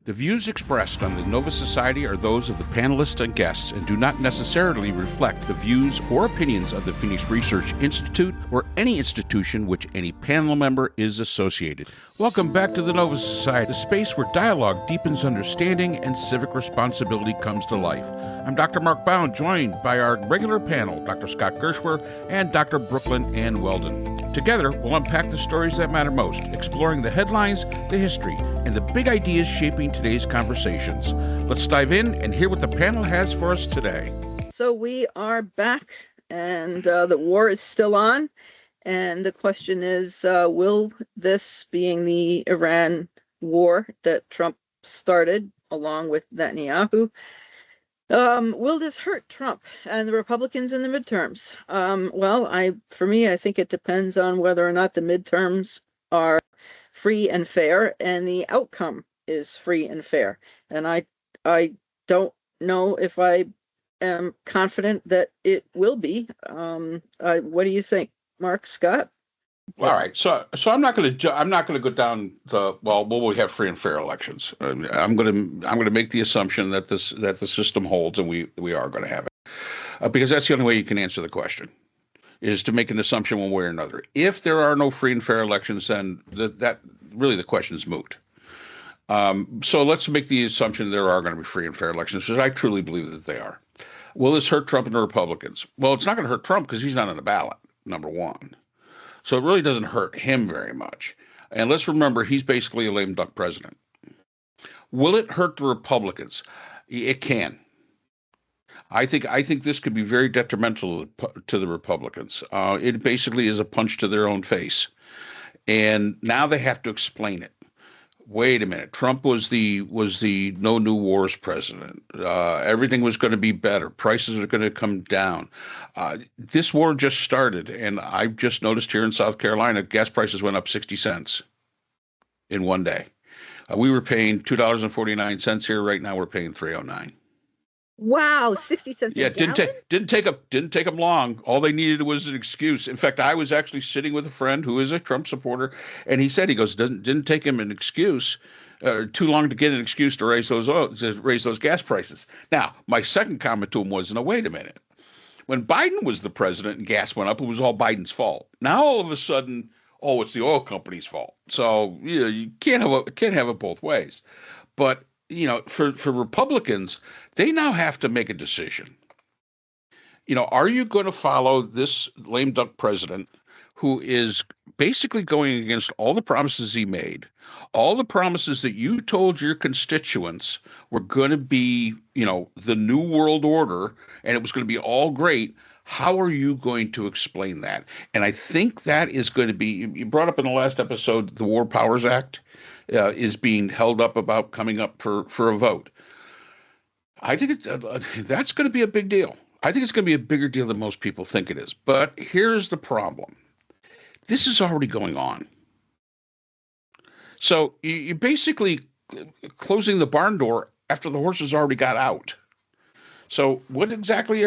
The views expressed on the Nova Society are those of the panelists and guests and do not necessarily reflect the views or opinions of the Phoenix Research Institute or any institution which any panel member is associated. Welcome back to the Nova Society, a space where dialogue deepens understanding and civic responsibility comes to life. I'm Dr. Mark Bound, joined by our regular panel, Dr. Scott Gershwer and Dr. Brooklyn Ann Weldon. Together, we'll unpack the stories that matter most, exploring the headlines, the history, and the big ideas shaping today's conversations. Let's dive in and hear what the panel has for us today. So we are back, and the war is still on. And the question is, will this, being the Iran war that Trump started along with Netanyahu, will this hurt Trump and the Republicans in the midterms? For me, I think it depends on whether or not the midterms are free and fair, and the outcome is free and fair. And I don't know if I am confident that it will be. What do you think, Mark, Scott? All right, so I'm not going to go down the will we have free and fair elections? I'm going to make the assumption that the system holds, and we are going to have it, because that's the only way you can answer the question, is to make an assumption one way or another. If there are no free and fair elections, then that really the question is moot. So let's make the assumption there are going to be free and fair elections, because I truly believe that they are. Will this hurt Trump and the Republicans? Well, it's not going to hurt Trump because he's not on the ballot, number one. So it really doesn't hurt him very much. And let's remember, he's basically a lame duck president. Will it hurt the Republicans? It can. I think this could be very detrimental to the Republicans. It basically is a punch to their own face. And now they have to explain it. Wait a minute. Trump was the no new wars president. Everything was going to be better. Prices are going to come down. This war just started, and I've just noticed here in South Carolina, gas prices went up 60 cents in one day. We were paying $2.49 here. Right now, we're paying $3.09. Wow, 60 cents a gallon? Didn't take them long. All they needed was an excuse. In fact, I was actually sitting with a friend who is a Trump supporter, and he didn't take him an excuse too long to get an excuse to raise those gas prices. Now, my second comment to him was, no, wait a minute. When Biden was the president and gas went up, it was all Biden's fault. Now all of a sudden, it's the oil company's fault. So you can't have it both ways. But for Republicans, they now have to make a decision. Are you going to follow this lame duck president who is basically going against all the promises he made, all the promises that you told your constituents were going to be, the new world order, and it was going to be all great? How are you going to explain that? And I think that is going to be, you brought up in the last episode, the War Powers Act is being held up about coming up for a vote. I think that's going to be a big deal. I think it's going to be a bigger deal than most people think it is. But here's the problem. This is already going on. So you're basically closing the barn door after the horses already got out. So what exactly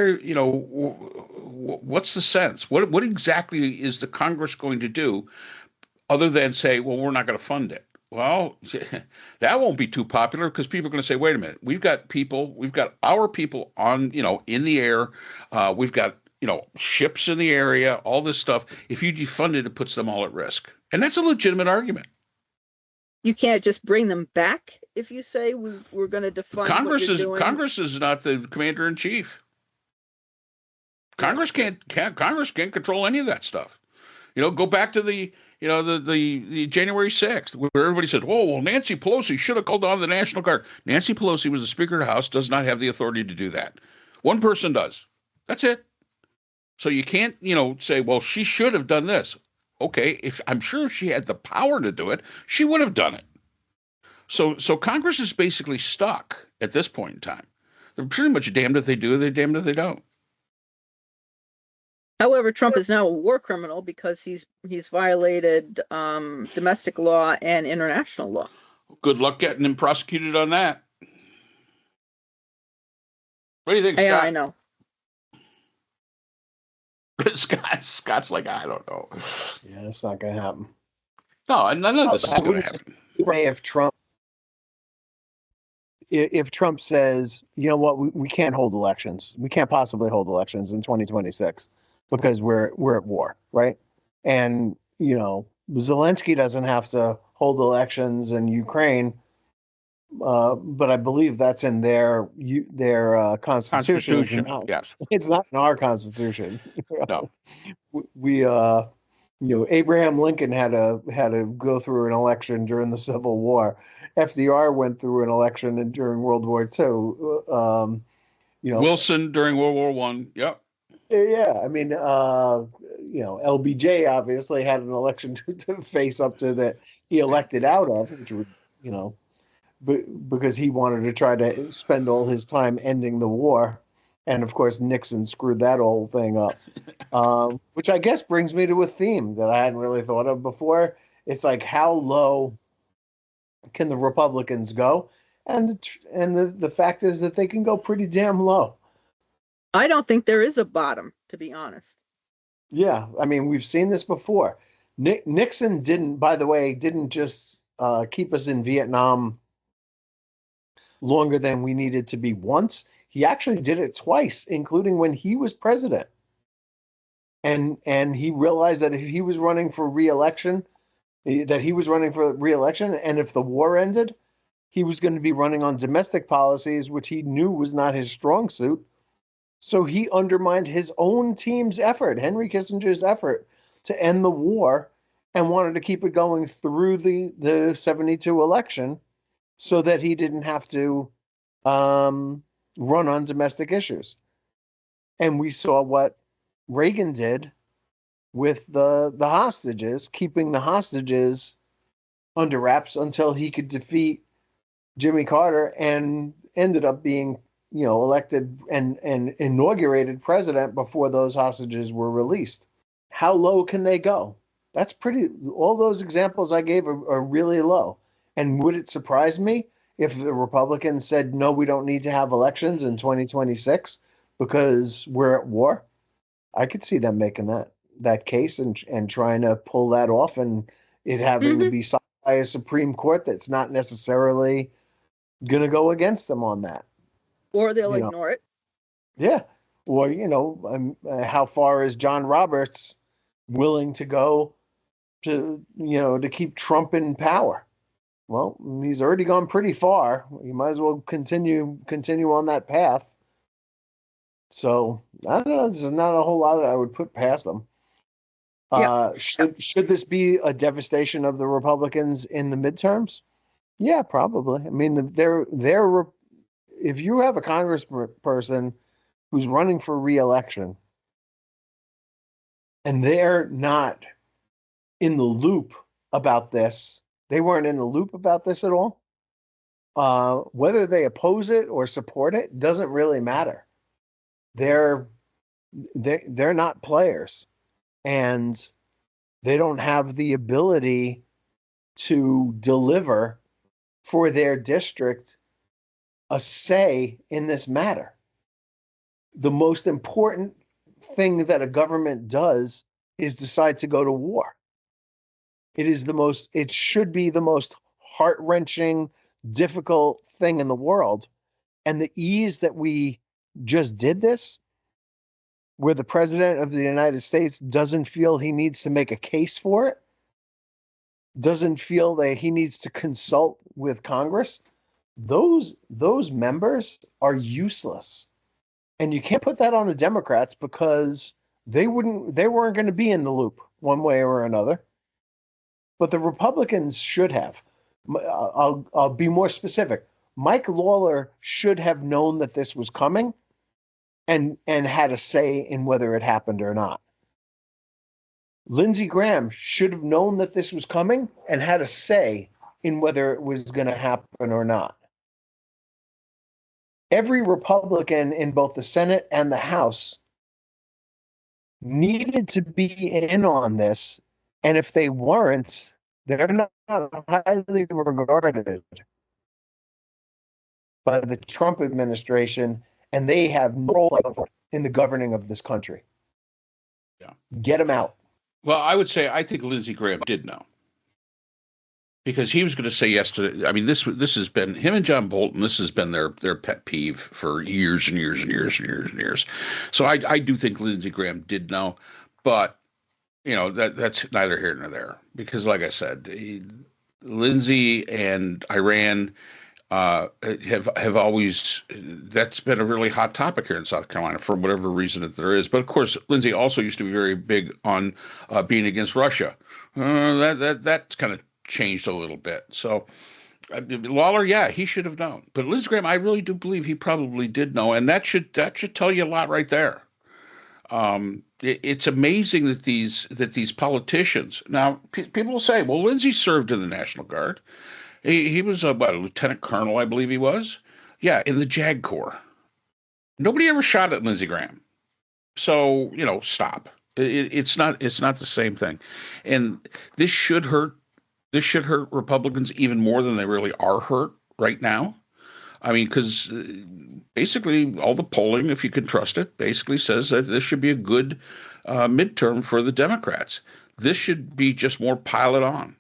what's the sense? What exactly is the Congress going to do other than say, well, we're not going to fund it? Well, that won't be too popular because people are going to say, wait a minute, we've got our people on, in the air. We've got, ships in the area, all this stuff. If you defund it, it puts them all at risk. And that's a legitimate argument. You can't just bring them back if you say we're going to defund Congress what you're doing. Congress is not the commander in chief. Congress can't control any of that stuff. Go back to the January 6th, where everybody said, well, Nancy Pelosi should have called on the National Guard. Nancy Pelosi was the Speaker of the House, does not have the authority to do that. One person does. That's it. So you can't, say, well, she should have done this. Okay, I'm sure if she had the power to do it, she would have done it. So Congress is basically stuck at this point in time. They're pretty much damned if they do, they're damned if they don't. However, Trump is now a war criminal because he's violated domestic law and international law. Good luck getting him prosecuted on that. What do you think, Scott? Yeah, I know. Scott's like, I don't know. Yeah, it's not going to happen. No, none of this is going to happen. If Trump if Trump says, you know what, we can't hold elections, we can't possibly hold elections in 2026 because we're at war, right? And Zelensky doesn't have to hold elections in Ukraine, but I believe that's in their constitution. Constitution, yes. It's not in our constitution. No. We Abraham Lincoln had to go through an election during the Civil War. FDR went through an election during World War II. Wilson during World War One. Yep. Yeah, I mean, LBJ obviously had an election to face up to that he elected out of, which would, because he wanted to try to spend all his time ending the war. And of course, Nixon screwed that whole thing up, which I guess brings me to a theme that I hadn't really thought of before. It's like, how low can the Republicans go? And the fact is that they can go pretty damn low. I don't think there is a bottom, to be honest. Yeah, I mean, we've seen this before. Nixon didn't just keep us in Vietnam longer than we needed to be once. He actually did it twice, including when he was president. And he realized that if he was running for re-election, and if the war ended, he was going to be running on domestic policies, which he knew was not his strong suit. So he undermined his own team's effort, Henry Kissinger's effort, to end the war, and wanted to keep it going through the 72 election so that he didn't have to run on domestic issues. And we saw what Reagan did with the hostages, keeping the hostages under wraps until he could defeat Jimmy Carter and ended up being, elected and inaugurated president before those hostages were released. How low can they go? That's all those examples I gave are really low. And would it surprise me if the Republicans said, no, we don't need to have elections in 2026 because we're at war? I could see them making that case and trying to pull that off, and it having to be signed by a Supreme Court that's not necessarily going to go against them on that. Or they'll ignore it. Yeah. Or, how far is John Roberts willing to go to keep Trump in power? Well, he's already gone pretty far. You might as well continue on that path. So I don't know. There's not a whole lot that I would put past them. Yeah. Should this be a devastation of the Republicans in the midterms? Yeah, probably. I mean, if you have a congressperson who's running for re-election and they're not in the loop about this, they weren't in the loop about this at all. Whether they oppose it or support it doesn't really matter. They're not players, and they don't have the ability to deliver for their district a say in this matter. The most important thing that a government does is decide to go to war. It should be the most heart-wrenching, difficult thing in the world. And the ease that we just did this, where the president of the United States doesn't feel he needs to make a case for it, doesn't feel that he needs to consult with Congress, those members are useless. And you can't put that on the Democrats because they weren't going to be in the loop one way or another. But the Republicans should have. I'll be more specific. Mike Lawler should have known that this was coming and had a say in whether it happened or not. Lindsey Graham should have known that this was coming and had a say in whether it was going to happen or not. Every Republican in both the Senate and the House needed to be in on this, and if they weren't, they're not highly regarded by the Trump administration, and they have no role in the governing of this country. Yeah. Get them out. Well, I would say I think Lindsey Graham did know. because he was going to say yes to. I mean, this has been him and John Bolton. This has been their pet peeve for years and years and years and years and years. So I do think Lindsey Graham did know, but that's neither here nor there, because like I said, Lindsey and Iran have always, that's been a really hot topic here in South Carolina for whatever reason that there is. But of course, Lindsey also used to be very big on being against Russia. That's kind of changed a little bit. So Lawler, yeah, he should have known. But Lindsey Graham, I really do believe he probably did know, and that should tell you a lot right there. It's amazing that these politicians now people will say, well, Lindsey served in the National Guard. He was a lieutenant colonel, I believe he was. Yeah, in the JAG Corps. Nobody ever shot at Lindsey Graham. So, stop. It's not the same thing. And this should hurt Republicans even more than they really are hurt right now. I mean, because basically all the polling, if you can trust it, basically says that this should be a good midterm for the Democrats. This should be just more pile it on.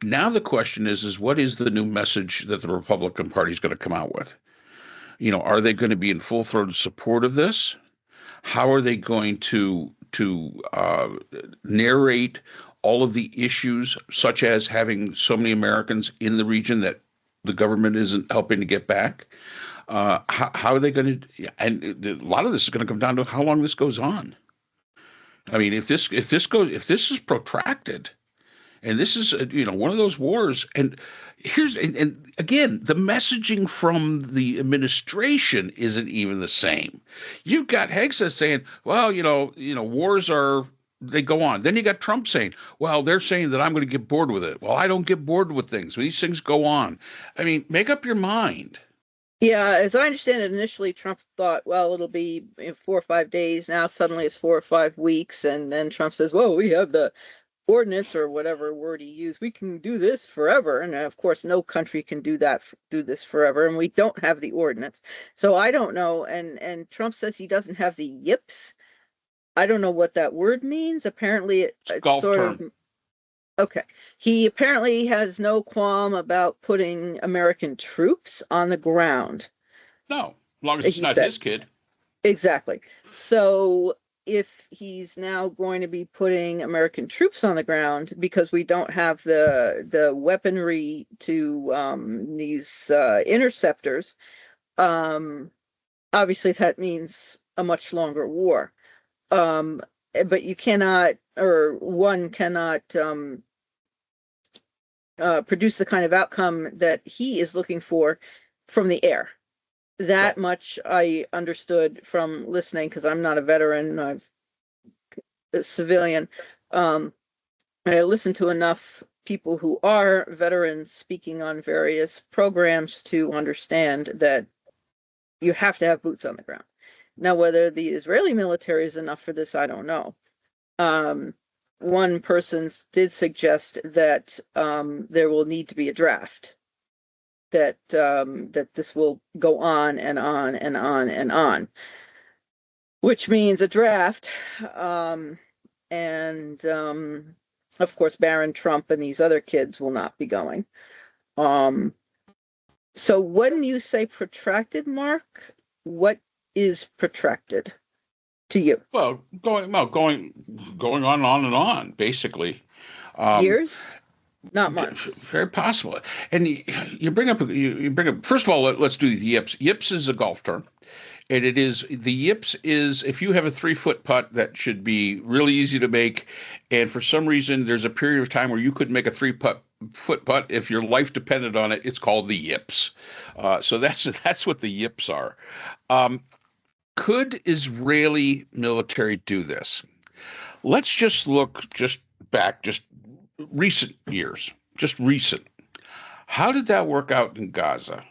Now the question is what is the new message that the Republican Party is going to come out with? Are they going to be in full-throated support of this? How are they going to narrate all of the issues, such as having so many Americans in the region that the government isn't helping to get back? How are they going to? And a lot of this is going to come down to how long this goes on. I mean, if this is protracted. And this is, one of those wars. And and again, the messaging from the administration isn't even the same. You've got Hegseth saying, well, wars they go on. Then you got Trump saying, well, they're saying that I'm going to get bored with it. Well, I don't get bored with things. These things go on. I mean, make up your mind. Yeah, as I understand it, initially Trump thought, well, it'll be 4 or 5 days. Now suddenly it's 4 or 5 weeks. And then Trump says, well, we have the ordinance, or whatever word he used, we can do this forever. And of course, no country can do this forever. And we don't have the ordinance. So I don't know. And Trump says he doesn't have the yips. I don't know what that word means. Apparently it's golf sort term. of, okay. He apparently has no qualm about putting American troops on the ground. No, as long as it's not his kid. Exactly. So if he's now going to be putting American troops on the ground because we don't have the weaponry to these interceptors, obviously that means a much longer war. But you cannot, or one cannot produce the kind of outcome that he is looking for from the air. That much I understood from listening, because I'm not a veteran, I'm a civilian. I listened to enough people who are veterans speaking on various programs to understand that you have to have boots on the ground. Now, whether the Israeli military is enough for this, I don't know. One person did suggest that there will need to be a draft. That this will go on and on and on and on, which means a draft, and of course Barron Trump and these other kids will not be going. So when you say protracted, Mark, what is protracted to you? Well, going on and on, basically. Years. Not months. Very possible. And you bring up first of all, let's do the yips. Yips is a golf term. And the yips is if you have a 3-foot putt that should be really easy to make, and for some reason there's a period of time where you couldn't make a 3-foot putt if your life depended on it, it's called the yips. So that's what the yips are. Could Israeli military do this? Let's just look back recent years, just recent. How did that work out in Gaza?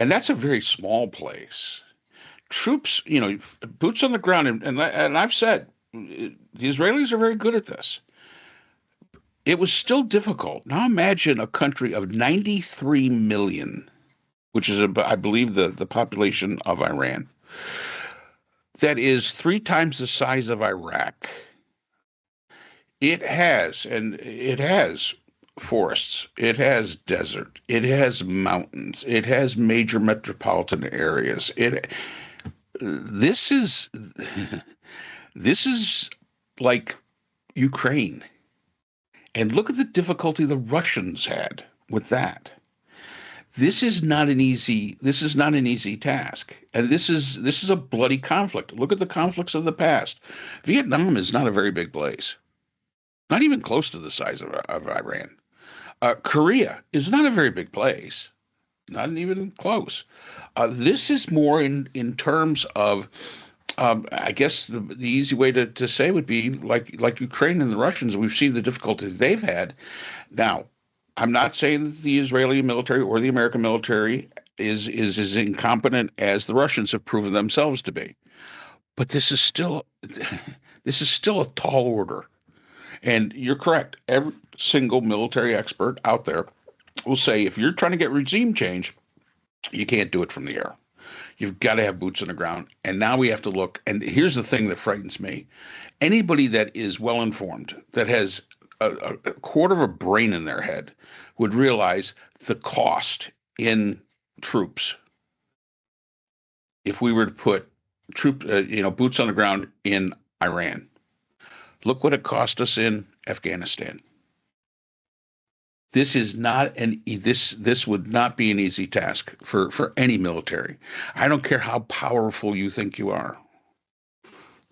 And that's a very small place. Troops, boots on the ground, and I've said the Israelis are very good at this. It was still difficult. Now imagine a country of 93 million, which is, I believe, the population of Iran. That is 3 times the size of Iraq. It has, and it has forests, it has desert, it has mountains, it has major metropolitan areas. It this is this is like Ukraine. And look at the difficulty the Russians had with that. This is not an easy task. And this is a bloody conflict. Look at the conflicts of the past. Vietnam is not a very big place. Not even close to the size of Iran. Korea is not a very big place, not even close. This is more in terms of, I guess the easy way to say would be like Ukraine and the Russians. We've seen the difficulties they've had. Now, I'm not saying that the Israeli military or the American military is as incompetent as the Russians have proven themselves to be, but this is still a tall order. And you're correct. Every single military expert out there will say if you're trying to get regime change, you can't do it from the air. You've got to have boots on the ground. And now we have to look. And here's the thing that frightens me. Anybody that is well informed, that has a quarter of a brain in their head, would realize the cost in troops if we were to put boots on the ground in Iran. Look what it cost us in Afghanistan. This is not this would not be an easy task for any military. I don't care how powerful you think you are.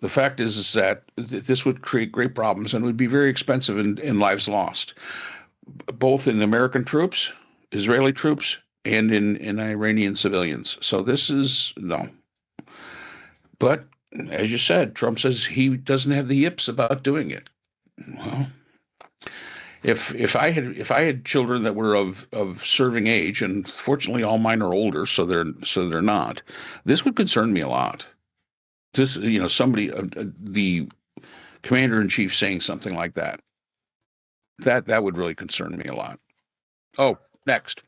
The fact is that this would create great problems and would be very expensive in lives lost, both in American troops, Israeli troops, and in Iranian civilians. So this is no. But as you said, Trump says he doesn't have the yips about doing it. Well, if I had children that were of serving age, and fortunately all mine are older, so they're not, this would concern me a lot. This, somebody, the commander in chief saying something like that, that would really concern me a lot. Oh, next.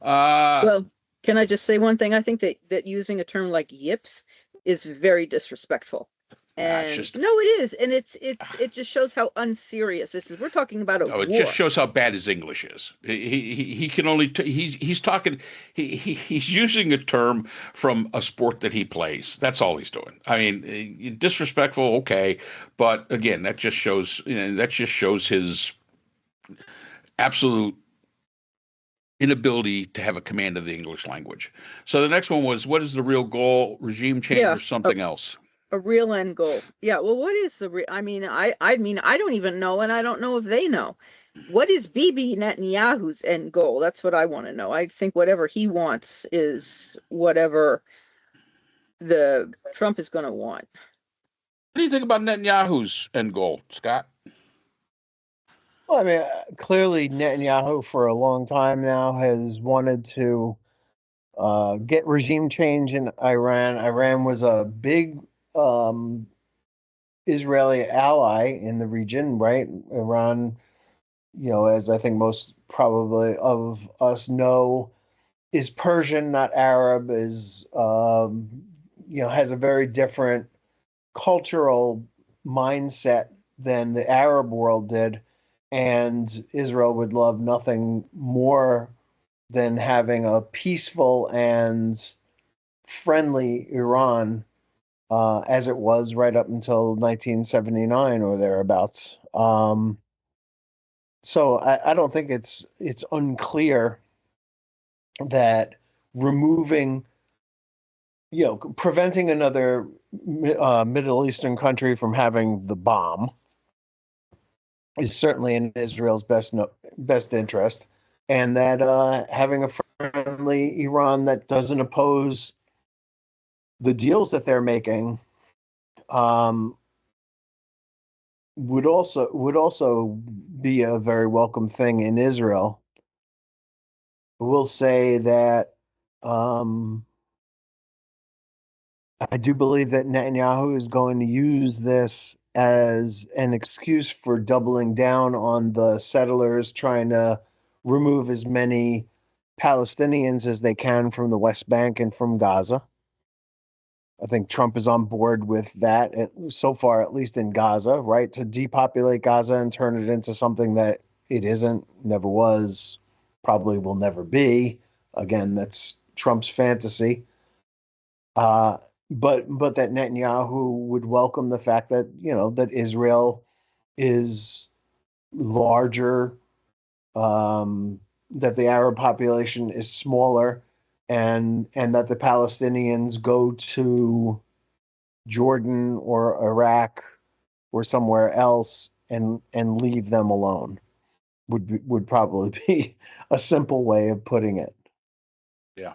Well, can I just say one thing? I think that using a term like yips is very disrespectful. And no, it is, and it just shows how unserious this is. We're talking about a war. It just shows how bad his English is. He can only he's talking he's using a term from a sport that he plays. That's all he's doing. I mean, disrespectful, okay, but again, that just shows his absolute inability to have a command of the English language. So the next one was, what is the real goal? Regime change or something else? A real end goal. Yeah. Well, what is the I mean, I don't even know, and I don't know if they know. What is Bibi Netanyahu's end goal? That's what I want to know. I think whatever he wants is whatever the Trump is going to want. What do you think about Netanyahu's end goal, Scott? Well, I mean, clearly Netanyahu for a long time now has wanted to get regime change in Iran. Iran was a big Israeli ally in the region, right? Iran, as I think most probably of us know, is Persian, not Arab, has a very different cultural mindset than the Arab world did. And Israel would love nothing more than having a peaceful and friendly Iran, as it was right up until 1979 or thereabouts. So I don't think it's unclear that preventing another Middle Eastern country from having the bomb is certainly in Israel's best interest, and that having a friendly Iran that doesn't oppose the deals that they're making would also be a very welcome thing in Israel. We'll say that I do believe that Netanyahu is going to use this as an excuse for doubling down on the settlers, trying to remove as many Palestinians as they can from the West Bank and from Gaza. I think Trump is on board with that so far, at least in Gaza, right? To depopulate Gaza and turn it into something that it isn't, never was, probably will never be. Again, that's Trump's fantasy. Uh, but that Netanyahu would welcome the fact that that Israel is larger, that the Arab population is smaller, and that the Palestinians go to Jordan or Iraq or somewhere else and leave them alone would probably be a simple way of putting it. Yeah.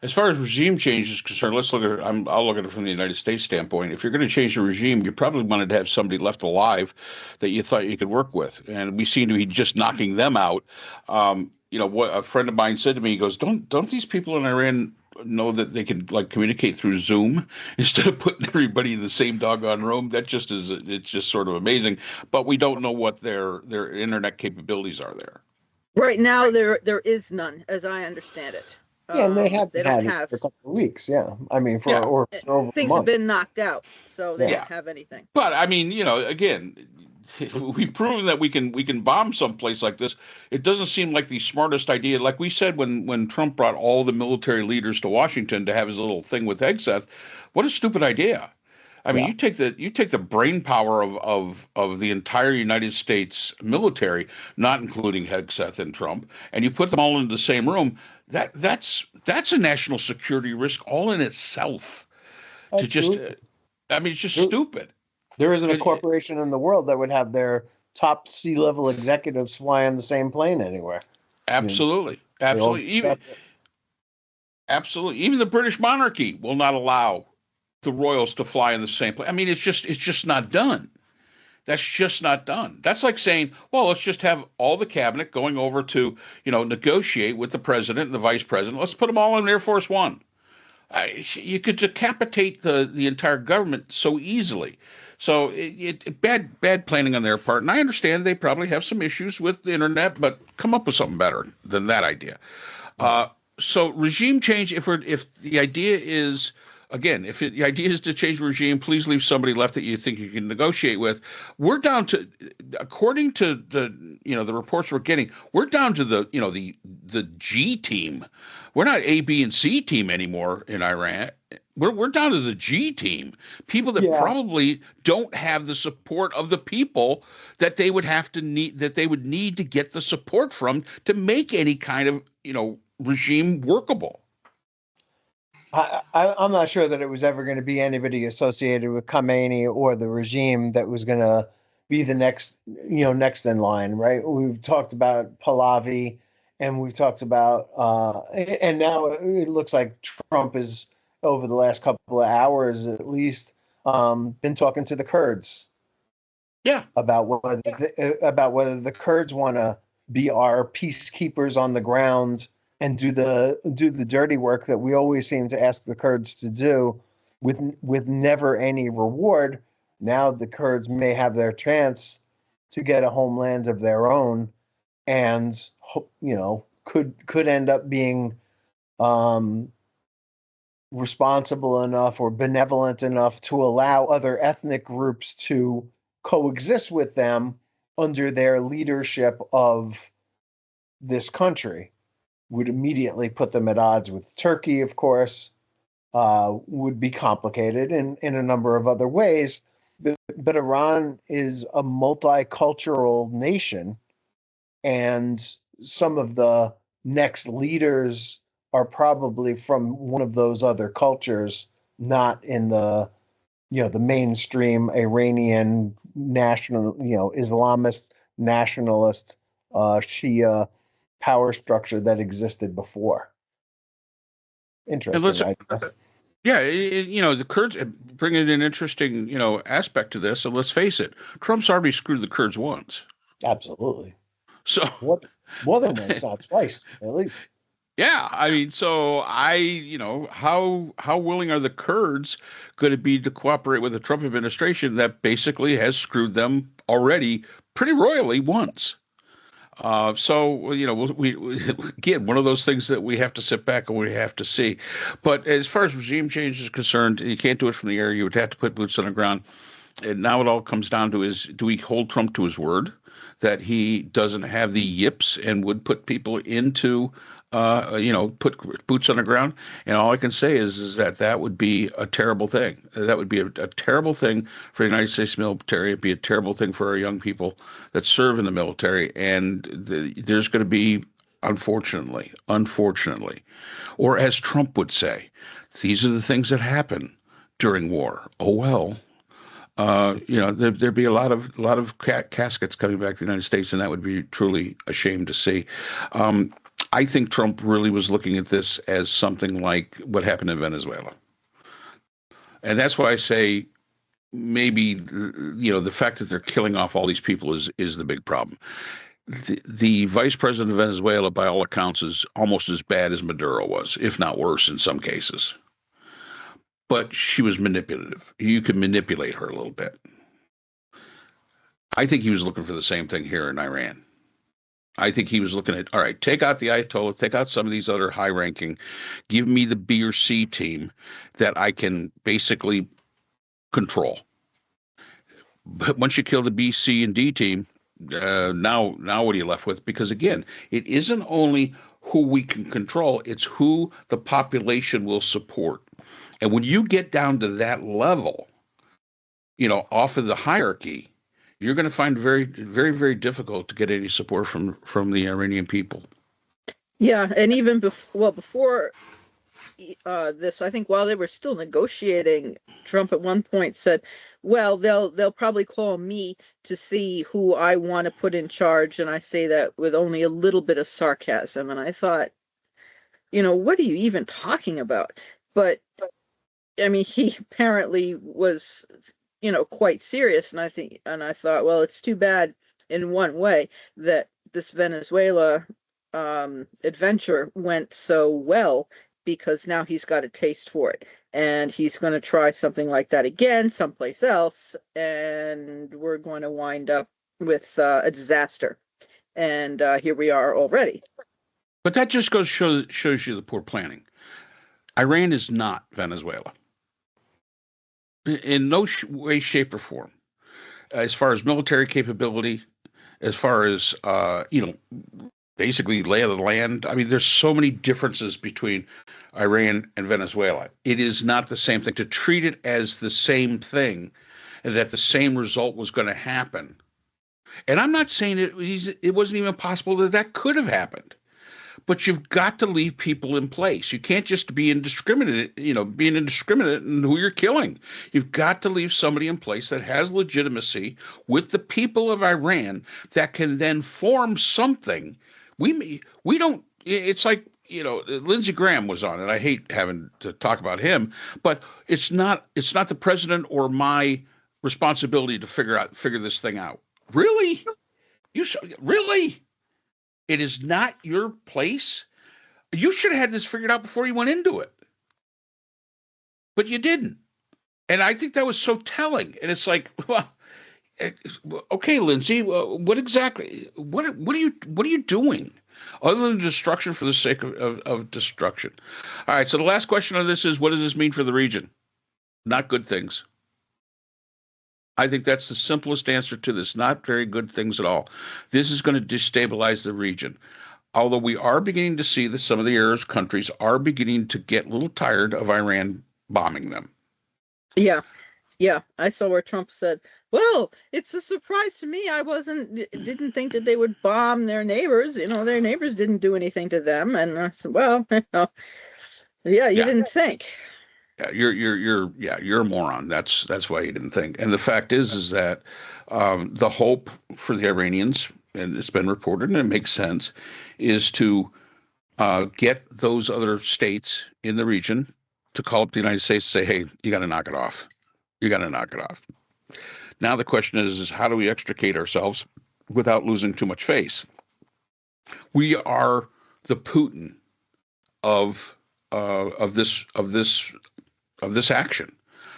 As far as regime change is concerned, let's look at it. I'll look at it from the United States standpoint. If you're going to change the regime, you probably wanted to have somebody left alive that you thought you could work with, and we seem to be just knocking them out. What a friend of mine said to me, he goes, "Don't these people in Iran know that they can like communicate through Zoom instead of putting everybody in the same doggone room?" That just is, it's just sort of amazing. But we don't know what their internet capabilities are there. Right now, there is none, as I understand it. Yeah, and they don't had have it for a couple of weeks. Yeah, I mean, for Yeah. or for over a things have month. been knocked out, so they Yeah. don't have anything. But I mean, again, we've proven that we can bomb someplace like this. It doesn't seem like the smartest idea. Like we said when Trump brought all the military leaders to Washington to have his little thing with Hegseth, what a stupid idea. I mean, Yeah. you take the brain power of the entire United States military, not including Hegseth and Trump, and you put them all in the same room. That's a national security risk all in itself. To just, Absolutely. I mean, it's just There- stupid. There isn't a It- corporation in the world that would have their top C-level executives fly on the same plane anywhere. Absolutely, They all absolutely. Even separate. absolutely, even the British monarchy will not allow the royals to fly in the same plane. I mean, it's just not done. That's just not done. That's like saying, well, let's just have all the cabinet going over to, negotiate with the president and the vice president. Let's put them all in Air Force One. You could decapitate the entire government so easily. So bad planning on their part. And I understand they probably have some issues with the internet, but come up with something better than that idea. So regime change. If the idea is again, the idea is to change the regime, please leave somebody left that you think you can negotiate with. We're down to, according to the reports we're getting, we're down to the G team. We're not A, B, and C team anymore in Iran. We're down to the G team. People that probably don't have the support of the people that they would need to get the support from to make any kind of regime workable. I'm not sure that it was ever going to be anybody associated with Khamenei or the regime that was going to be the next in line, right? We've talked about Pahlavi, and we've talked about, and now it looks like Trump is, over the last couple of hours at least, been talking to the Kurds. Yeah. About whether the Kurds want to be our peacekeepers on the ground and do the dirty work that we always seem to ask the Kurds to do with never any reward. Now the Kurds may have their chance to get a homeland of their own, and could end up being responsible enough or benevolent enough to allow other ethnic groups to coexist with them under their leadership of this country. Would immediately put them at odds with Turkey, of course, would be complicated in a number of other ways. But Iran is a multicultural nation, and some of the next leaders are probably from one of those other cultures, not in the mainstream Iranian national, Islamist nationalist Shia power structure that existed before. Interesting. Yeah, the Kurds bring in an interesting, aspect to this. And let's face it, Trump's already screwed the Kurds once. Absolutely. So more than once, not twice, at least. Yeah, I mean, so how willing are the Kurds going to be to cooperate with the Trump administration that basically has screwed them already pretty royally once? So we again, one of those things that we have to sit back and we have to see. But as far as regime change is concerned, you can't do it from the air. You would have to put boots on the ground. And now it all comes down to is, do we hold Trump to his word that he doesn't have the yips and would put people into, put boots on the ground? And all I can say is that would be a terrible thing. That would be a terrible thing for the United States military. It'd be a terrible thing for our young people that serve in the military. And there's going to be, unfortunately, or as Trump would say, these are the things that happen during war. Oh, well. There'd be a lot of caskets coming back to the United States, and that would be truly a shame to see. I think Trump really was looking at this as something like what happened in Venezuela, and that's why I say maybe the fact that they're killing off all these people is the big problem. The vice president of Venezuela, by all accounts, is almost as bad as Maduro was, if not worse in some cases. But she was manipulative. You could manipulate her a little bit. I think he was looking for the same thing here in Iran. I think he was looking at, all right, take out the Ayatollah, take out some of these other high-ranking, give me the B or C team that I can basically control. But once you kill the B, C, and D team, now what are you left with? Because again, it isn't only who we can control, it's who the population will support. And when you get down to that level, off of the hierarchy, you're going to find very, very, very difficult to get any support from the Iranian people. Yeah, and even before this, I think while they were still negotiating, Trump at one point said, "Well, they'll probably call me to see who I want to put in charge," and I say that with only a little bit of sarcasm. And I thought, what are you even talking about? But I mean, he apparently was, quite serious, and I thought, well, it's too bad in one way that this Venezuela adventure went so well, because now he's got a taste for it, and he's going to try something like that again someplace else, and we're going to wind up with a disaster. And here we are already. But that just shows you the poor planning. Iran is not Venezuela. In no way, shape, or form, as far as military capability, as far as basically lay of the land. I mean, there's so many differences between Iran and Venezuela. It is not the same thing. To treat it as the same thing, and that the same result was going to happen. And I'm not saying it wasn't even possible that could have happened. But you've got to leave people in place. You can't just be indiscriminate, being indiscriminate in who you're killing. You've got to leave somebody in place that has legitimacy with the people of Iran that can then form something. We don't. It's like, Lindsey Graham was on it. I hate having to talk about him, but it's not the president or my responsibility to figure this thing out. Really? Really? It is not your place. You should have had this figured out before you went into it. But you didn't. And I think that was so telling. And it's like, well, okay, Lindsay, what exactly, what are you doing? Other than destruction for the sake of destruction. All right, so the last question on this is, what does this mean for the region? Not good things. I think that's the simplest answer to this. Not very good things at all. This is going to destabilize the region. Although we are beginning to see that some of the Arab countries are beginning to get a little tired of Iran bombing them. Yeah. I saw where Trump said, well, it's a surprise to me. I didn't think that they would bomb their neighbors. Their neighbors didn't do anything to them. And I said, well, you didn't think. Yeah, you're a moron. That's why you didn't think. And the fact is that the hope for the Iranians, and it's been reported and it makes sense, is to get those other states in the region to call up the United States and say, hey, you got to knock it off. You got to knock it off. Now the question is how do we extricate ourselves without losing too much face? We are the Putin of this action.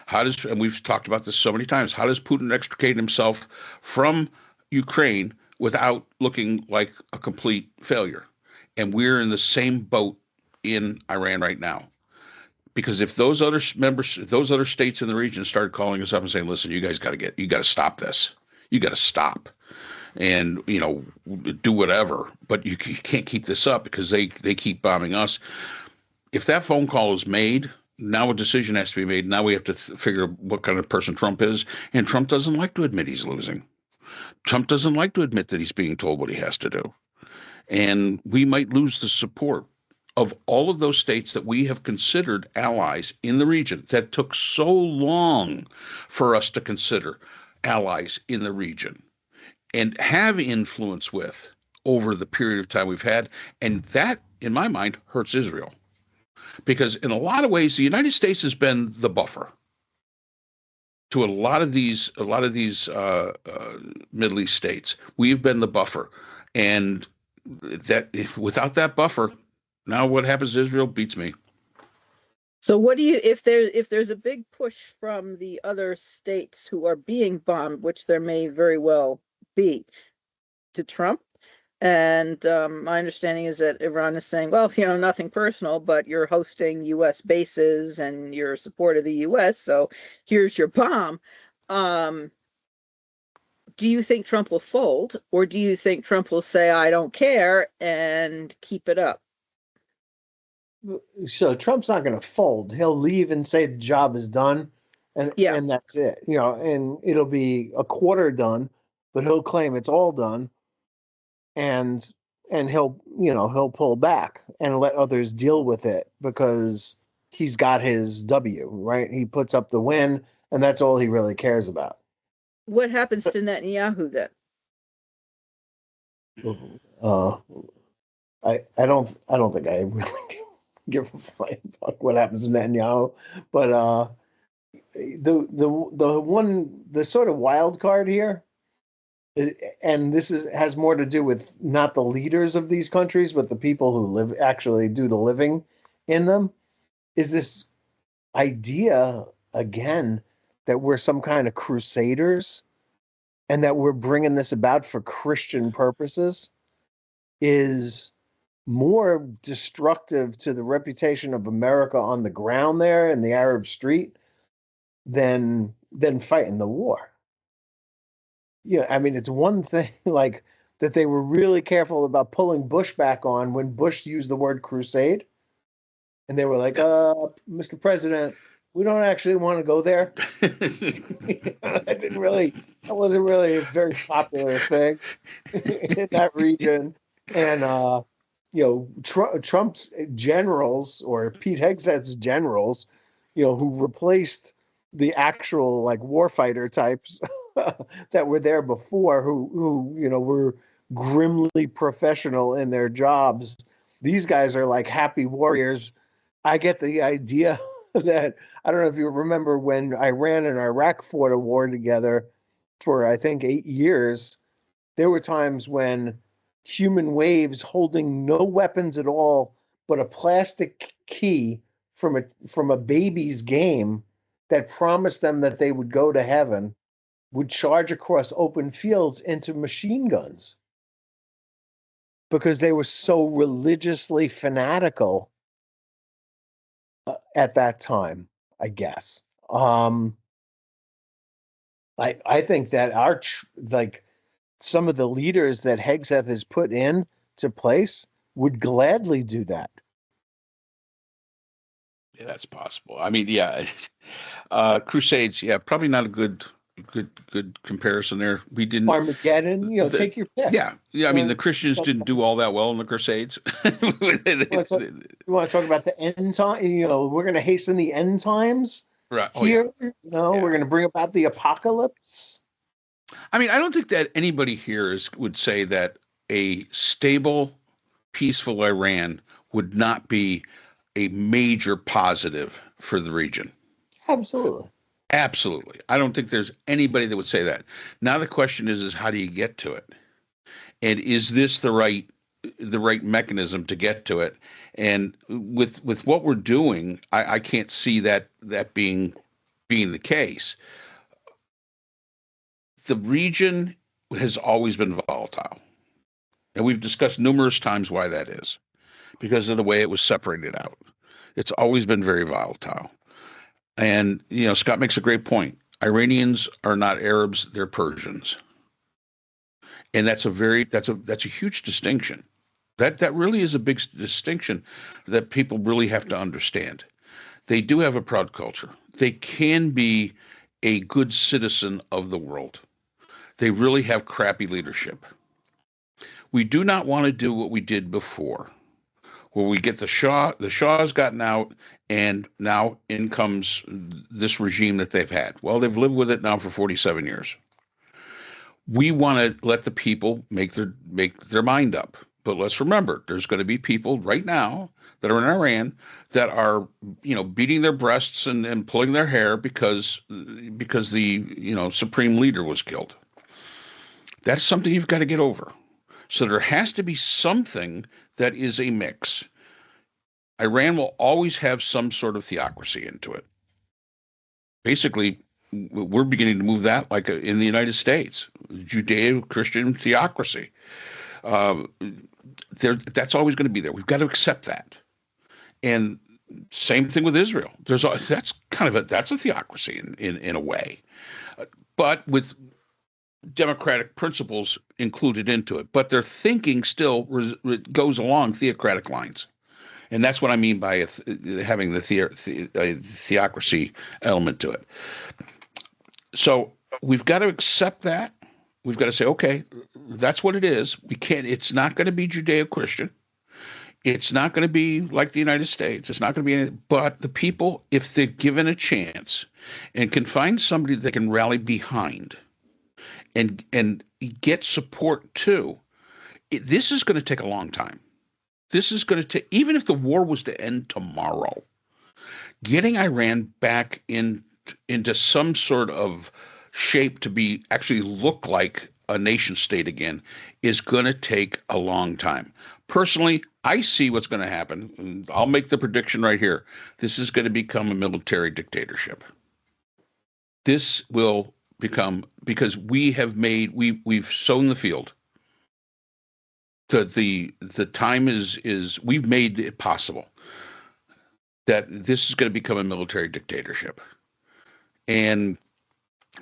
And we've talked about this so many times, how does Putin extricate himself from Ukraine without looking like a complete failure. And we're in the same boat in Iran right now. Because if those other members, those other states in the region started calling us up and saying, listen, you guys you got to stop this. You got to stop and, do whatever. But you can't keep this up because they keep bombing us. If that phone call is made, now a decision has to be made. Now we have to figure what kind of person Trump is. And Trump doesn't like to admit he's losing. Trump doesn't like to admit that he's being told what he has to do. And we might lose the support of all of those states that we have considered allies in the region, that took so long for us to consider allies in the region and have influence with over the period of time we've had. And that, in my mind, hurts Israel. Because in a lot of ways, the United States has been the buffer to a lot of these Middle East states. We've been the buffer. And that without that buffer, now what happens to Israel beats me. So what do you, if there's a big push from the other states who are being bombed, which there may very well be, to Trump, and my understanding is that Iran is saying, well, nothing personal, but you're hosting U.S. bases and you're support of the U.S., so here's your bomb. Do you think Trump will fold, or do you think Trump will say, I don't care, and keep it up? So Trump's not going to fold. He'll leave and say the job is done, and that's it. And it'll be a quarter done, but he'll claim it's all done, and he'll pull back and let others deal with it because he's got his W, right? He puts up the win, and that's all he really cares about. What happens to Netanyahu then? I don't think I really give a flying fuck what happens to Netanyahu, but the sort of wild card here, and has more to do with not the leaders of these countries, but the people who actually do the living in them, is this idea again that we're some kind of crusaders and that we're bringing this about for Christian purposes is more destructive to the reputation of America on the ground there in the Arab street than fighting the war. Yeah, I mean, it's one thing like that they were really careful about pulling Bush back on when Bush used the word crusade. And they were like, Mr. President, we don't actually want to go there. That wasn't really a very popular thing in that region. And, Trump's generals, or Pete Hegseth's generals, who replaced the actual warfighter types that were there before, who were grimly professional in their jobs. These guys are like happy warriors. I get the idea that, I don't know if you remember when Iran and Iraq fought a war together for, I think, 8 years. There were times when human waves holding no weapons at all, but a plastic key from a baby's game that promised them that they would go to heaven, would charge across open fields into machine guns because they were so religiously fanatical at that time, I guess. I think that some of the leaders that Hegseth has put in to place would gladly do that. Yeah, that's possible. I mean, yeah, Crusades. Yeah, probably not a good comparison there. We didn't Armageddon. Take your pick. Yeah. I mean, the Christians didn't do all that well in the Crusades. You want to talk about the end time? We're going to hasten the end times. Right. Here, we're going to bring about the apocalypse. I mean, I don't think that anybody here would say that a stable, peaceful Iran would not be a major positive for the region. Absolutely. Absolutely. I don't think there's anybody that would say that. Now the question is how do you get to it? And is this the right mechanism to get to it? And with what we're doing, I can't see that being the case. The region has always been volatile. And we've discussed numerous times why that is, because of the way it was separated out. It's always been very volatile. And, Scott makes a great point. Iranians are not Arabs, they're Persians. And that's a huge distinction. That really is a big distinction that people really have to understand. They do have a proud culture. They can be a good citizen of the world. They really have crappy leadership. We do not want to do what we did before, where we get the Shah. The Shah has gotten out, and now in comes this regime that they've had. Well, they've lived with it now for 47 years. We want to let the people make their mind up. But let's remember, there's going to be people right now that are in Iran that are, beating their breasts and pulling their hair because the supreme leader was killed. That's something you've got to get over. So there has to be something that is a mix. Iran will always have some sort of theocracy into it. Basically, we're beginning to move that like in the United States, Judeo-Christian theocracy. That's always going to be there. We've got to accept that. And same thing with Israel. That's a theocracy in a way, but with democratic principles included into it. But their thinking still goes along theocratic lines. And that's what I mean by having the theocracy element to it. So we've got to accept that. We've got to say, okay, that's what it is. It's not going to be Judeo-Christian. It's not going to be like the United States. It's not going to be, but the people, if they're given a chance and can find somebody that can rally behind and get support too, this is going to take a long time. This is going to take, even if the war was to end tomorrow, getting Iran back into some sort of shape to actually look like a nation state again is going to take a long time. Personally, I see what's going to happen. And I'll make the prediction right here. This is going to become a military dictatorship. This will become, because we've sown the field. The time is we've made it possible that this is going to become a military dictatorship. And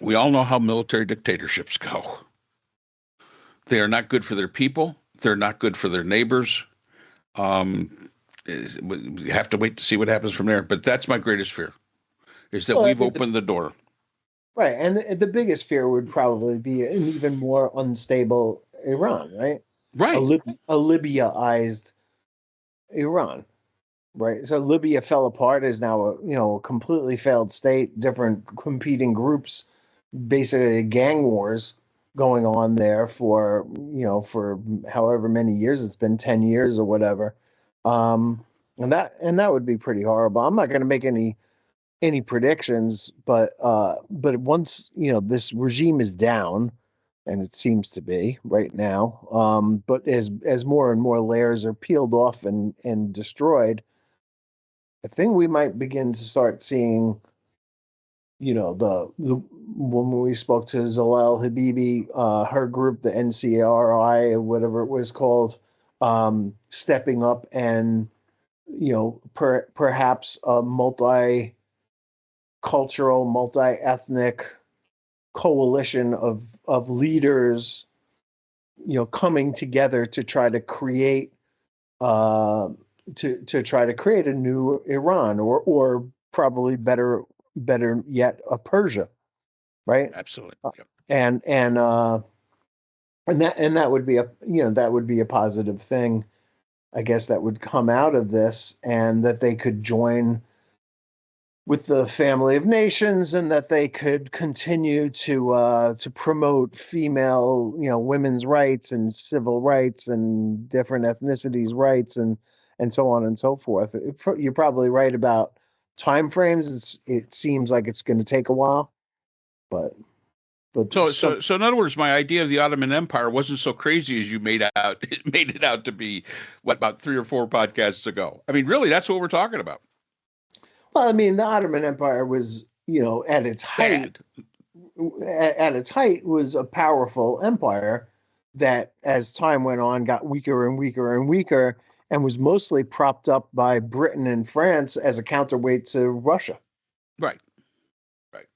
we all know how military dictatorships go. They are not good for their people. They're not good for their neighbors. We have to wait to see what happens from there. But that's my greatest fear, is that we've opened the door. Right. And the biggest fear would probably be an even more unstable Iran, right? Right. A Libyaized Iran. Right. So Libya fell apart, is now a completely failed state, different competing groups, basically gang wars going on there for however many years it's been, 10 years or whatever. And that would be pretty horrible. I'm not going to make any predictions, but once, this regime is down, and it seems to be right now, but as more and more layers are peeled off and destroyed, I think we might begin to start seeing, the when we spoke to Zalal Habibi, her group, the NCRI, or whatever it was called, stepping up and, perhaps a multicultural, multi-ethnic coalition of leaders, coming together to try to create to try to create a new Iran, or probably better yet, a Persia, right? Absolutely. Yep. And that would be a positive thing, I guess, that would come out of this, and that they could join with the family of nations, and that they could continue to promote female, women's rights and civil rights and different ethnicities' rights, and so on and so forth. You're probably right about time frames. It seems like it's going to take a while, but so in other words, my idea of the Ottoman Empire wasn't so crazy as you made it out to be. What, about 3 or 4 podcasts ago? I mean, really, that's what we're talking about. Well, I mean, the Ottoman Empire was, at its height. at its height was a powerful empire that, as time went on, got weaker and weaker and weaker, and was mostly propped up by Britain and France as a counterweight to Russia. Right. Right.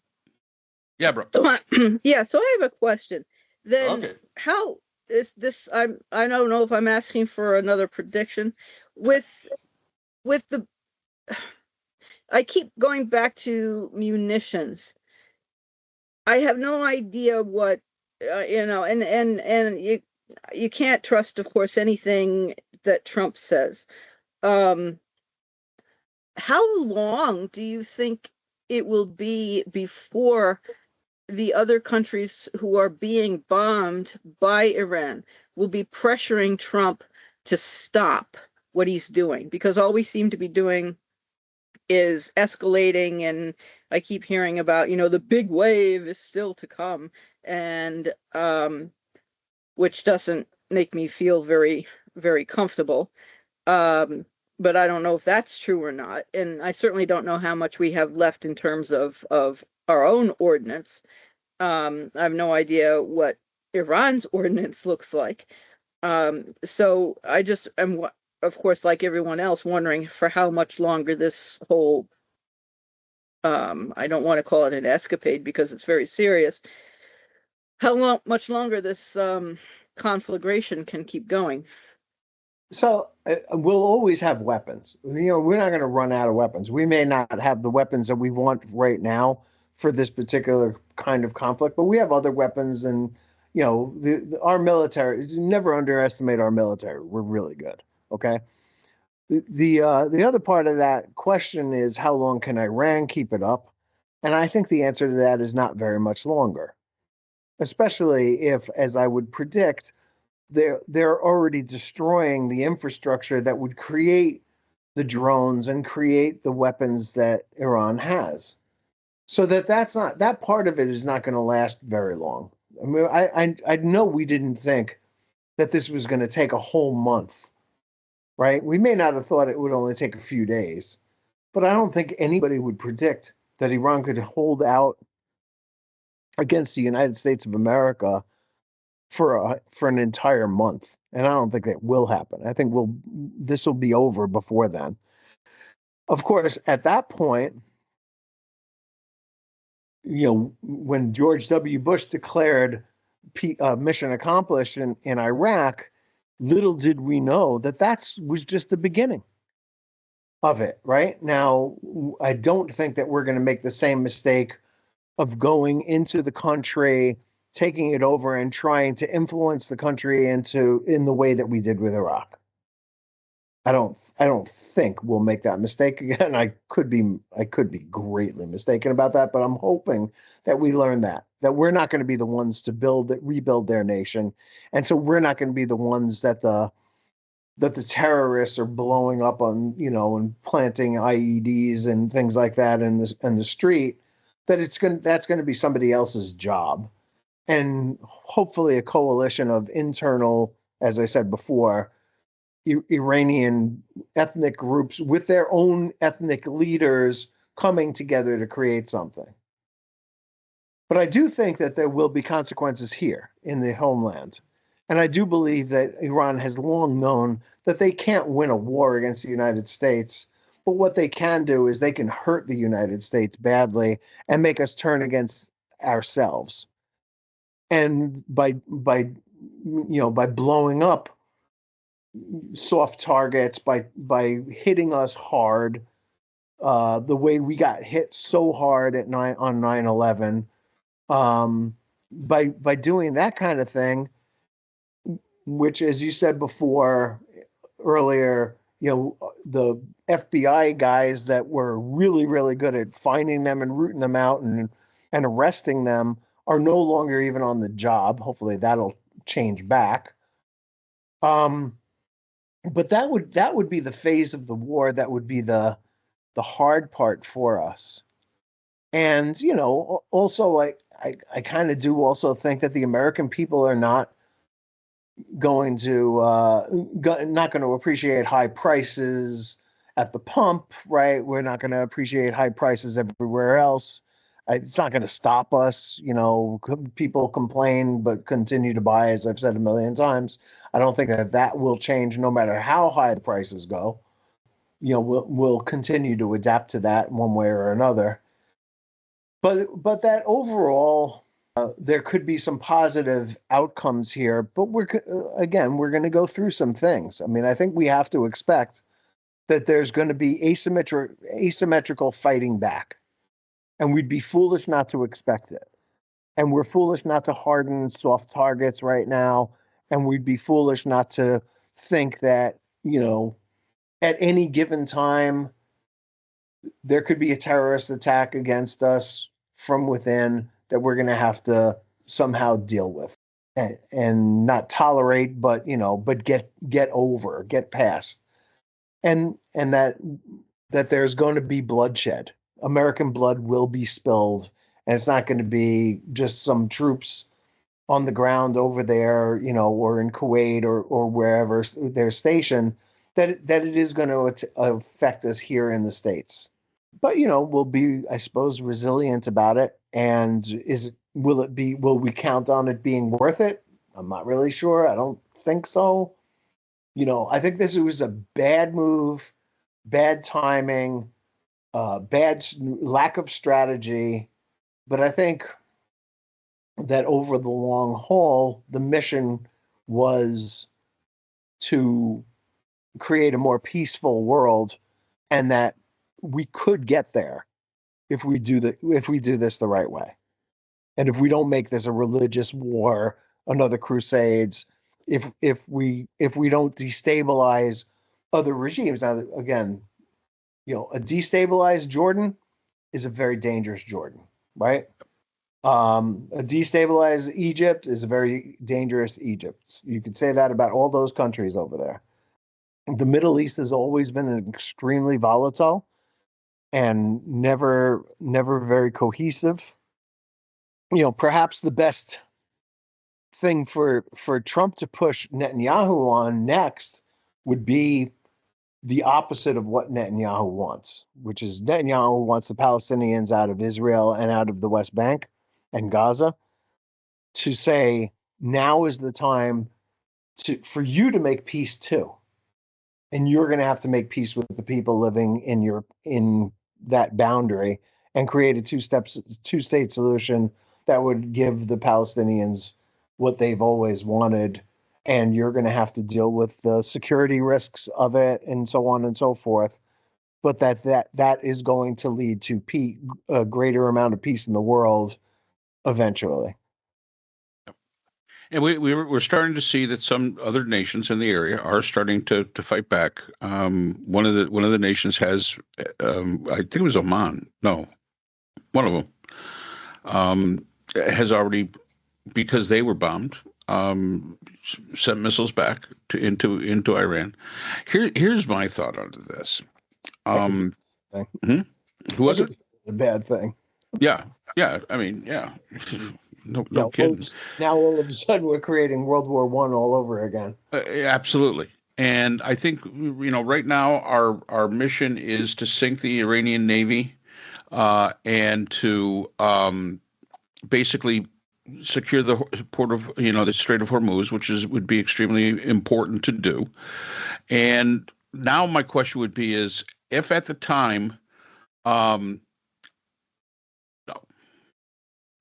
Yeah, bro. So yeah, so I have a question. Then Okay. how is this? I don't know if I'm asking for another prediction. With the, I keep going back to munitions. I have no idea what and you can't trust, of course, anything that Trump says. Um, how long do you think it will be before the other countries who are being bombed by Iran will be pressuring Trump to stop what he's doing? Because all we seem to be doing is escalating, and I keep hearing about, the big wave is still to come, and which doesn't make me feel very, very comfortable. Um, but I don't know if that's true or not, and I certainly don't know how much we have left in terms of our own ordinance. I have no idea what Iran's ordinance looks like. So I just am, of course, like everyone else, wondering for how much longer this whole, I don't want to call it an escapade because it's very serious, how much longer this conflagration can keep going. So we'll always have weapons. We're not going to run out of weapons. We may not have the weapons that we want right now for this particular kind of conflict, but we have other weapons, and our military. Never underestimate our military. We're really good. Okay. The other part of that question is, how long can Iran keep it up? And I think the answer to that is not very much longer, especially if, as I would predict, they're already destroying the infrastructure that would create the drones and create the weapons that Iran has. So that part of it is not going to last very long. I mean, I know we didn't think that this was going to take a whole month, right? We may not have thought it would only take a few days, but I don't think anybody would predict that Iran could hold out against the United States of America for an entire month. And I don't think that will happen. I think this will be over before then. Of course, at that point, when George W. Bush declared mission accomplished in Iraq, little did we know that was just the beginning of it. Right now, I don't think that we're going to make the same mistake of going into the country, taking it over, and trying to influence the country in the way that we did with Iraq. I don't think we'll make that mistake again. I could be greatly mistaken about that, but I'm hoping that we learn that we're not going to be the ones to rebuild their nation, and so we're not going to be the ones that the terrorists are blowing up on, and planting IEDs and things like that in the street. That's going to be somebody else's job, and hopefully a coalition of internal, as I said before, Iranian ethnic groups with their own ethnic leaders coming together to create something. But I do think that there will be consequences here in the homeland. And I do believe that Iran has long known that they can't win a war against the United States. But what they can do is they can hurt the United States badly and make us turn against ourselves. And by blowing up soft targets, by hitting us hard, the way we got hit so hard on 9/11, by doing that kind of thing, which, as you said before earlier, the FBI guys that were really, really good at finding them and rooting them out and arresting them are no longer even on the job. Hopefully that'll change back. But that would be the phase of the war that would be the hard part for us. And also I kind of do also think that the American people are not going to appreciate high prices at the pump, right? We're not going to appreciate high prices everywhere else. It's not going to stop us. People complain, but continue to buy, as I've said a million times. I don't think that will change no matter how high the prices go. We'll continue to adapt to that one way or another. But that overall, there could be some positive outcomes here. But we're going to go through some things. I mean, I think we have to expect that there's going to be asymmetrical fighting back. And we'd be foolish not to expect it. And we're foolish not to harden soft targets right now. And we'd be foolish not to think that, at any given time, there could be a terrorist attack against us from within that we're going to have to somehow deal with and not tolerate, but get over, get past. And that there's going to be bloodshed. American blood will be spilled, and it's not going to be just some troops on the ground over there, or in Kuwait or wherever they're stationed, that it is going to affect us here in the States. But, we'll be, I suppose, resilient about it. And will we count on it being worth it? I'm not really sure. I don't think so. I think this was a bad move, bad timing, bad lack of strategy. But I think that over the long haul, the mission was to create a more peaceful world, and that we could get there if we do this the right way. And if we don't make this a religious war, another crusades, if we don't destabilize other regimes. Now, again, a destabilized Jordan is a very dangerous Jordan, right? A destabilized Egypt is a very dangerous Egypt. You could say that about all those countries over there. The Middle East has always been extremely volatile and never very cohesive. Perhaps the best thing for Trump to push Netanyahu on next would be the opposite of what Netanyahu wants, which is Netanyahu wants the Palestinians out of Israel and out of the West Bank and Gaza, to say now is the time for you to make peace too. And you're going to have to make peace with the people living in that boundary and create a two-state solution that would give the Palestinians what they've always wanted. And you're going to have to deal with the security risks of it and so on and so forth. But that is going to lead to a greater amount of peace in the world eventually. And we're starting to see that some other nations in the area are starting to fight back. One of the nations has, I think it was Oman. No, one of them has already, because they were bombed, sent missiles back into Iran. Here's my thought on this. Who was it? A bad thing. Yeah. I mean, yeah. No kidding. Now all of a sudden we're creating World War I all over again. Absolutely. And I think, right now our mission is to sink the Iranian Navy and to basically secure the port of, the Strait of Hormuz, which would be extremely important to do. And now my question would be is, if at the time, no,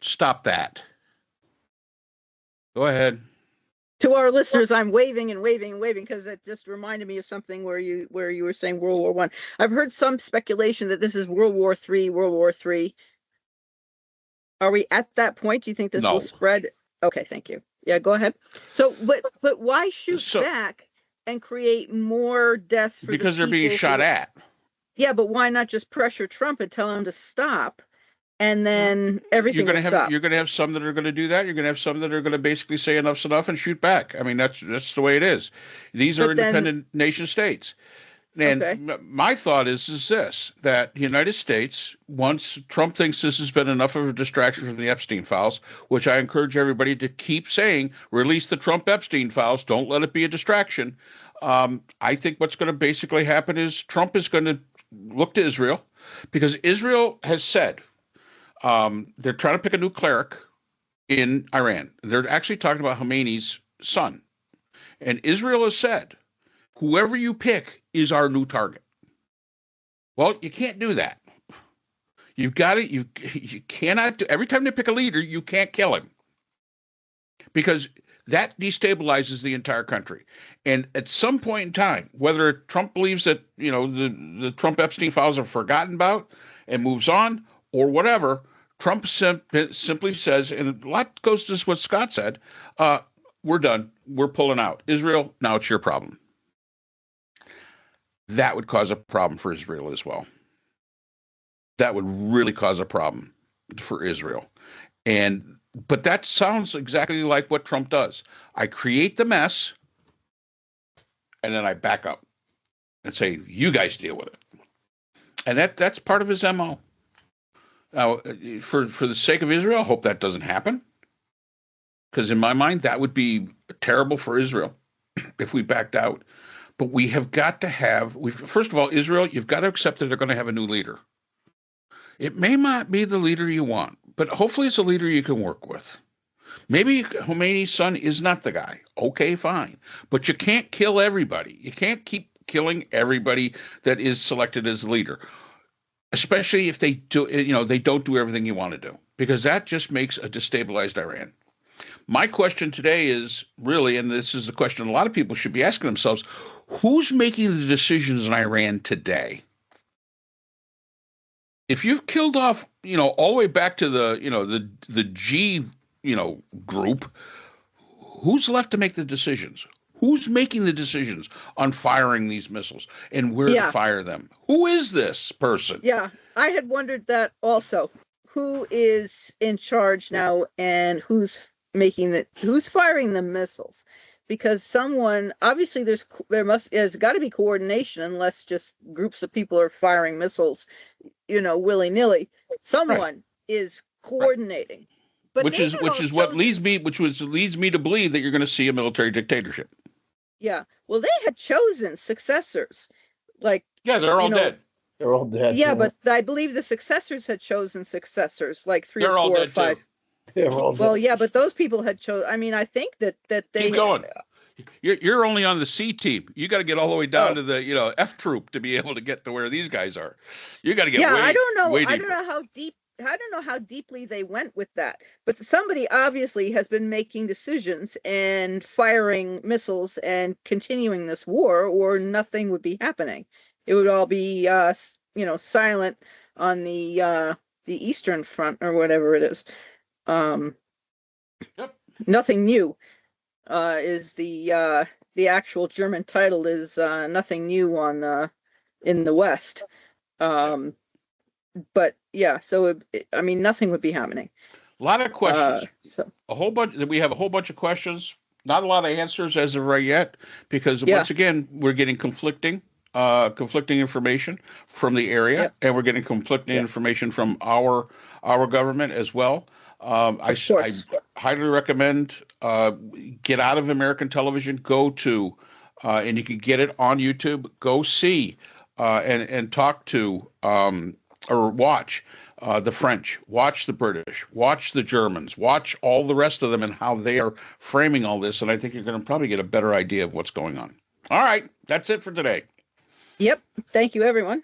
stop that. Go ahead. To our listeners, I'm waving and waving and waving because it just reminded me of something where you were saying World War I. I've heard some speculation that this is World War III. Are we at that point? Do you think this will spread? Okay, thank you. Yeah, go ahead. So, but why shoot back and create more death for because they're being shot at? Yeah, but why not just pressure Trump and tell him to stop? And then everything will stop. You're going to have some that are going to do that. You're going to have some that are going to basically say enough's enough and shoot back. I mean, that's the way it is. These are independent nation states. And my thought is this, that the United States, once Trump thinks this has been enough of a distraction from the Epstein files, which I encourage everybody to keep saying, release the Trump Epstein files, don't let it be a distraction. I think what's going to basically happen is Trump is going to look to Israel, because Israel has said, They're trying to pick a new cleric in Iran. They're actually talking about Khomeini's son. And Israel has said, whoever you pick is our new target. Well, you can't do that. You've got to, you cannot do, every time they pick a leader, you can't kill him. Because that destabilizes the entire country. And at some point in time, whether Trump believes that, the Trump Epstein files are forgotten about and moves on or whatever, Trump simply says, and a lot goes to what Scott said, we're done. We're pulling out. Israel, now it's your problem. That would cause a problem for Israel as well. That would really cause a problem for Israel. But that sounds exactly like what Trump does. I create the mess, and then I back up and say, you guys deal with it. And that's part of his MO. Now, for the sake of Israel, I hope that doesn't happen. Because in my mind, that would be terrible for Israel if we backed out. But we have got to first of all, Israel, you've got to accept that they're going to have a new leader. It may not be the leader you want, but hopefully it's a leader you can work with. Maybe Khomeini's son is not the guy. Okay, fine. But you can't kill everybody. You can't keep killing everybody that is selected as leader, especially if they don't do everything you want to do, because that just makes a destabilized Iran. My question today is really, and this is the question a lot of people should be asking themselves, who's making the decisions in Iran today? If you've killed off, all the way back to the G, group, who's left to make the decisions? Who's making the decisions on firing these missiles and where to fire them? Who is this person? Yeah, I had wondered that also. Who is in charge now, and who's firing the missiles? Because someone, obviously there's got to be coordination, unless just groups of people are firing missiles, willy-nilly. Someone is coordinating. Right. But which leads me to believe that you're going to see a military dictatorship. Yeah. Well, they had chosen successors. They're all dead. They're all dead. Yeah, but I believe the successors had chosen successors, like 3 or 4 or 5. They're all dead. Well, yeah, but those people had chosen. I mean, I think that they keep going. You're only on the C team. You got to get all the way down to the F troop to be able to get to where these guys are. You got to get I don't know. I don't know how deep. I don't know how deeply they went with that, but somebody obviously has been making decisions and firing missiles and continuing this war, or nothing would be happening. It would all be, silent on the Eastern Front or whatever it is. Yep. Nothing new is the actual German title is nothing new on in the West. But yeah, so nothing would be happening. A lot of questions. We have a whole bunch of questions. Not a lot of answers as of right yet, because once again, we're getting conflicting information from the area, and we're getting conflicting information from our government as well. I highly recommend get out of American television, go to, and you can get it on YouTube. Go see and talk to or watch the French, watch the British, watch the Germans, watch all the rest of them and how they are framing all this. And I think you're going to probably get a better idea of what's going on. All right, that's it for today. Yep. Thank you, everyone.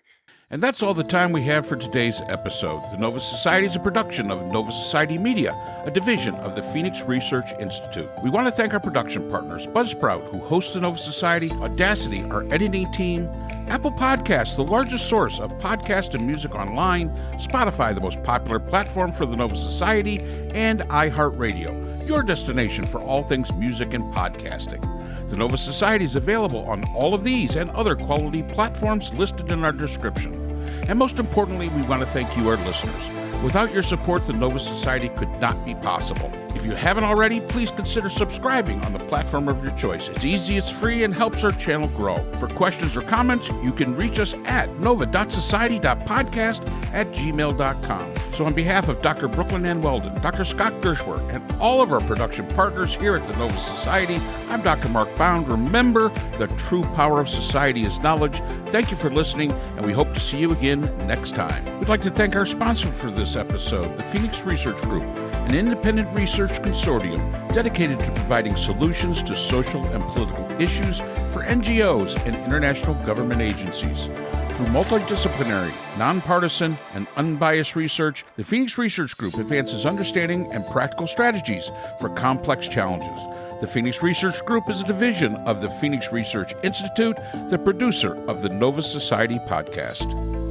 And that's all the time we have for today's episode. The Nova Society is a production of Nova Society Media, a division of the Phoenix Research Institute. We want to thank our production partners, Buzzsprout, who hosts the Nova Society, Audacity, our editing team, Apple Podcasts, the largest source of podcast and music online, Spotify, the most popular platform for the Nova Society, and iHeartRadio, your destination for all things music and podcasting. The Nova Society is available on all of these and other quality platforms listed in our description. And most importantly, we want to thank you, our listeners. Without your support, the Nova Society could not be possible. If you haven't already, please consider subscribing on the platform of your choice. It's easy, it's free, and helps our channel grow. For questions or comments, you can reach us at nova.society.podcast @gmail.com. So on behalf of Dr. Brooklyn Ann Weldon, Dr. Scott Gershworth, and all of our production partners here at the Nova Society, I'm Dr. Mark Bound. Remember, the true power of society is knowledge. Thank you for listening, and we hope to see you again next time. We'd like to thank our sponsor for this episode, the Phoenix Research Group, an independent research consortium dedicated to providing solutions to social and political issues for NGOs and international government agencies. Through multidisciplinary, nonpartisan, and unbiased research, the Phoenix Research Group advances understanding and practical strategies for complex challenges. The Phoenix Research Group is a division of the Phoenix Research Institute, the producer of the Nova Society podcast.